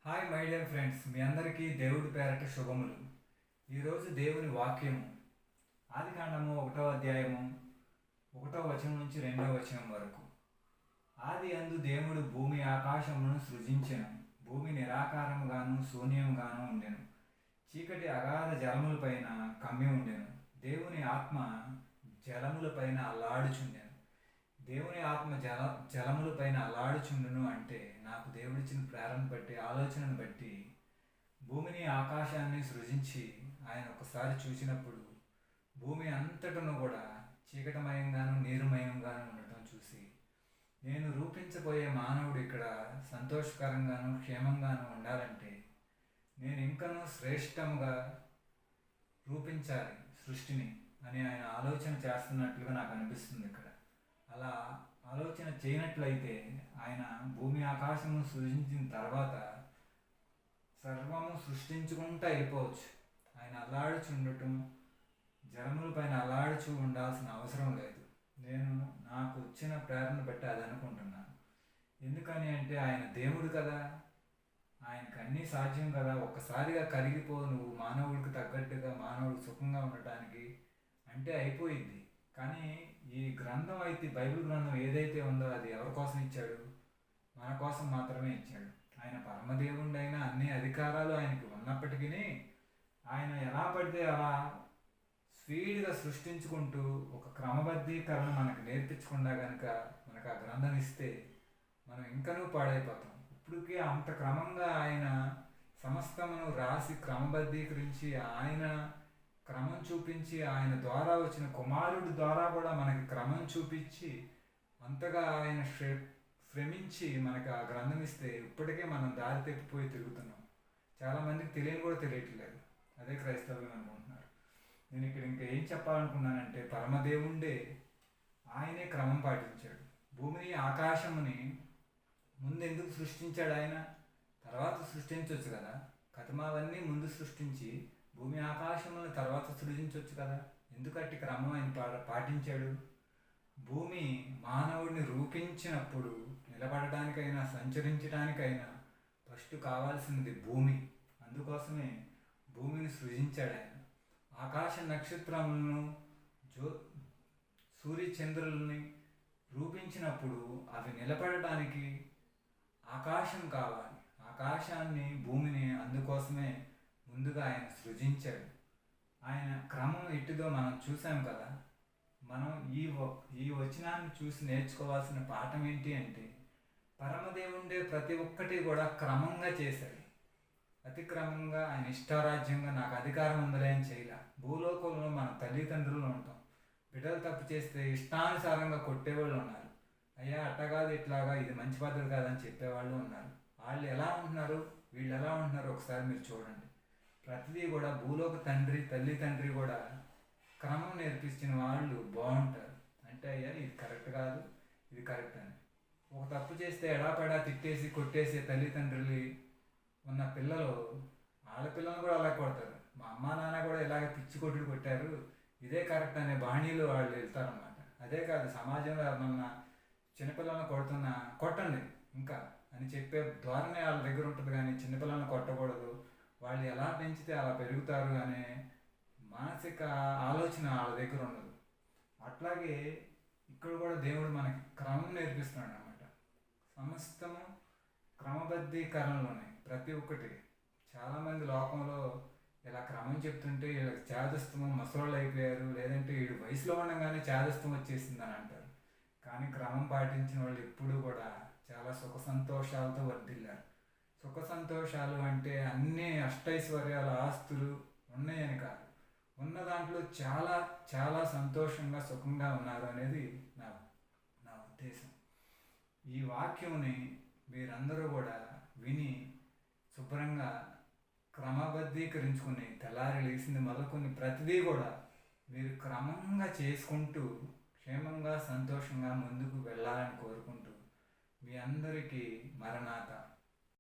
Hi my dear friends, మీ అందరికీ దేవుడి పేరట శుభములు. ఈరోజు దేవుని వాక్యము ఆదికాండము 1వ అధ్యాయము 1వ వచనం నుంచి 2వ వచనం వరకు. ఆది అందు దేవుడు భూమి ఆకాశమును సృజించెను. భూమి నిరాకారముగాను శూన్యముగాను ఉండెను. చీకటి అగాధ జలములపైన కమ్మి ఉండెను. దేవుని ఆత్మ జలములపైన అల్లాడుచుండెను. దేవుని ఆత్మ జలములపైన అల్లాడుచుండును అంటే నాకు దేవుడిచ్చిన ప్రేరణ బట్టి, ఆలోచనను బట్టి భూమిని ఆకాశాన్ని సృజించి ఆయన ఒకసారి చూసినప్పుడు భూమి అంతటను కూడా చీకటమయంగాను నీరుమయంగాను ఉండటం చూసి, నేను రూపించబోయే మానవుడు ఇక్కడ సంతోషకరంగాను క్షేమంగాను ఉండాలంటే నేను ఇంకనూ శ్రేష్టంగా రూపించాలి సృష్టిని అని ఆయన ఆలోచన చేస్తున్నట్లుగా నాకు అనిపిస్తుంది. ఇక్కడ అలా ఆలోచన చేయనట్లయితే ఆయన భూమి ఆకాశము సృజించిన తర్వాత సర్వము సృష్టించుకుంటూ వెళ్ళిపోవచ్చు. ఆయన అల్లాడుచుండటం, జలముల పైన అల్లాడుచు ఉండాల్సిన అవసరం లేదు. నేను నాకు వచ్చిన ప్రేరణ బట్టి అది అనుకుంటున్నాను. ఎందుకని అంటే ఆయన దేవుడు కదా, ఆయనకు అన్నీ సాధ్యం కదా. ఒక్కసారిగా కరిగిపో నువ్వు మానవుడికి తగ్గట్టుగా, మానవుడు సుఖంగా ఉండటానికి అంటే అయిపోయింది. కానీ ఈ గ్రంథం అయితే, బైబిల్ గ్రంథం ఏదైతే ఉందో అది ఎవరి కోసం ఇచ్చాడు? మన కోసం మాత్రమే ఇచ్చాడు. ఆయన పరమదేవుడైన అన్ని అధికారాలు ఆయనకి ఉన్నప్పటికీ ఆయన ఎలా పడితే అలా స్పీడ్గా సృష్టించుకుంటూ ఒక క్రమబద్ధీకరణ మనకు నేర్పించకుండా కనుక మనకు ఆ గ్రంథం ఇస్తే మనం ఇంకనూ పాడైపోతాం. ఇప్పటికే అంత క్రమంగా ఆయన సమస్తమును రాసి క్రమబద్ధీకరించి ఆయన క్రమం చూపించి, ఆయన ద్వారా వచ్చిన కుమారుడి ద్వారా కూడా మనకి క్రమం చూపించి అంతగా ఆయన శ్రమించి మనకు ఆ గ్రంథం ఇస్తే ఇప్పటికే మనం దారి తప్పిపోయి తిరుగుతున్నాం. చాలామందికి తెలియని కూడా తెలియట్లేదు. అదే క్రైస్తవ్యం అనుకుంటున్నారు. నేను ఇక్కడ ఇంకా ఏం చెప్పాలనుకున్నానంటే, పరమదేవుండే ఆయనే క్రమం పాటించాడు. భూమిని ఆకాశముని ముందు ఎందుకు సృష్టించాడు ఆయన? తర్వాత సృష్టించవచ్చు కదా. కథమావన్నీ ముందు సృష్టించి భూమి ఆకాశములను తర్వాత సృజించవచ్చు కదా. ఎందుకంటే క్రమం ఆయన పాటించాడు. భూమి మానవుడిని రూపించినప్పుడు నిలబడటానికైనా సంచరించడానికైనా ఫస్ట్ కావాల్సింది భూమి. అందుకోసమే భూమిని సృజించాడు ఆయన. ఆకాశ నక్షత్రములను, సూర్యచంద్రులని రూపించినప్పుడు అవి నిలబడటానికి ఆకాశం కావాలి. ఆకాశాన్ని, భూమిని అందుకోసమే ముందుగా ఆయన సృజించాడు. ఆయన క్రమం ఎట్టుదో మనం చూసాం కదా. మనం ఈ వచనాన్ని చూసి నేర్చుకోవాల్సిన పాఠం ఏంటి అంటే, పరమదేవుండే ప్రతి ఒక్కటి కూడా క్రమంగా చేశాడు. అతి క్రమంగా ఆయన ఇష్టారాజ్యంగా నాకు అధికారం ఉందలే అని చేయలే. భూలోకంలో మన తల్లిదండ్రులు ఉంటాం. బిడ్డలు తప్పు చేస్తే ఇష్టానుసారంగా కొట్టేవాళ్ళు ఉన్నారు. అయ్యా అట్టగాదు, ఇట్లాగా, ఇది మంచి పద్ధతి కాదని చెప్పేవాళ్ళు ఉన్నారు. వాళ్ళు ఎలా ఉంటున్నారు, వీళ్ళు ఎలా ఉంటున్నారు ఒకసారి మీరు చూడండి. ప్రతిదీ కూడా భూలోక తల్లి తండ్రి కూడా క్రమం నేర్పించిన వాళ్ళు బాగుంటారు. అంటే అయ్యా ఇది కరెక్ట్ కాదు, ఇది కరెక్ట్ అని. ఒక తప్పు చేస్తే ఎడాపెడా తిట్టేసి కొట్టేసి తల్లిదండ్రులు ఉన్న పిల్లలు ఆడపిల్లలను కూడా అలా కొడతారు. మా అమ్మా నాన్న కూడా ఇలాగ పిచ్చి కొట్టుడు కొట్టారు, ఇదే కరెక్ట్ అనే బాణీలు వాళ్ళు వెళ్తారన్నమాట. అదే కాదు, సమాజంలో ఎవరన్నా చిన్నపిల్లలను కొడుతున్నా కొట్టండి ఇంకా అని చెప్పే ధోరణి వాళ్ళ దగ్గర ఉంటుంది. కానీ చిన్నపిల్లలను కొట్టకూడదు, వాళ్ళు ఎలా పెంచితే అలా పెరుగుతారు అనే మానసిక ఆలోచన వాళ్ళ దగ్గర ఉండదు. అట్లాగే ఇక్కడ కూడా దేవుడు మనకి క్రమం నేర్పిస్తున్నాడు అన్నమాట. సమస్తము క్రమబద్ధీకరణలోనే ప్రతి ఒక్కటి. చాలామంది లోకంలో ఇలా క్రమం చెప్తుంటే వీళ్ళకి చేదస్తము, ముసలోళ్ళు అయిపోయారు, లేదంటే వీడు వయసులో ఉండగానే చేదస్తం వచ్చేసిందని అంటారు. కానీ క్రమం పాటించిన వాళ్ళు ఎప్పుడూ కూడా చాలా సుఖ సంతోషాలతో వర్ధిల్లారు. సుఖ సంతోషాలు అంటే అన్నీ అష్టైశ్వర్యాల ఆస్తులు ఉన్నాయని కాదు, ఉన్న దాంట్లో చాలా చాలా సంతోషంగా సుఖంగా ఉన్నారు అనేది నా ఉద్దేశం. ఈ వాక్యంని మీరందరూ కూడా విని శుభ్రంగా క్రమబద్ధీకరించుకుని తెల్లారి లేచింది మొదలుకొని ప్రతిదీ కూడా మీరు క్రమంగా చేసుకుంటూ క్షేమంగా సంతోషంగా ముందుకు వెళ్ళాలని కోరుకుంటూ మీ అందరికీ మరణాత.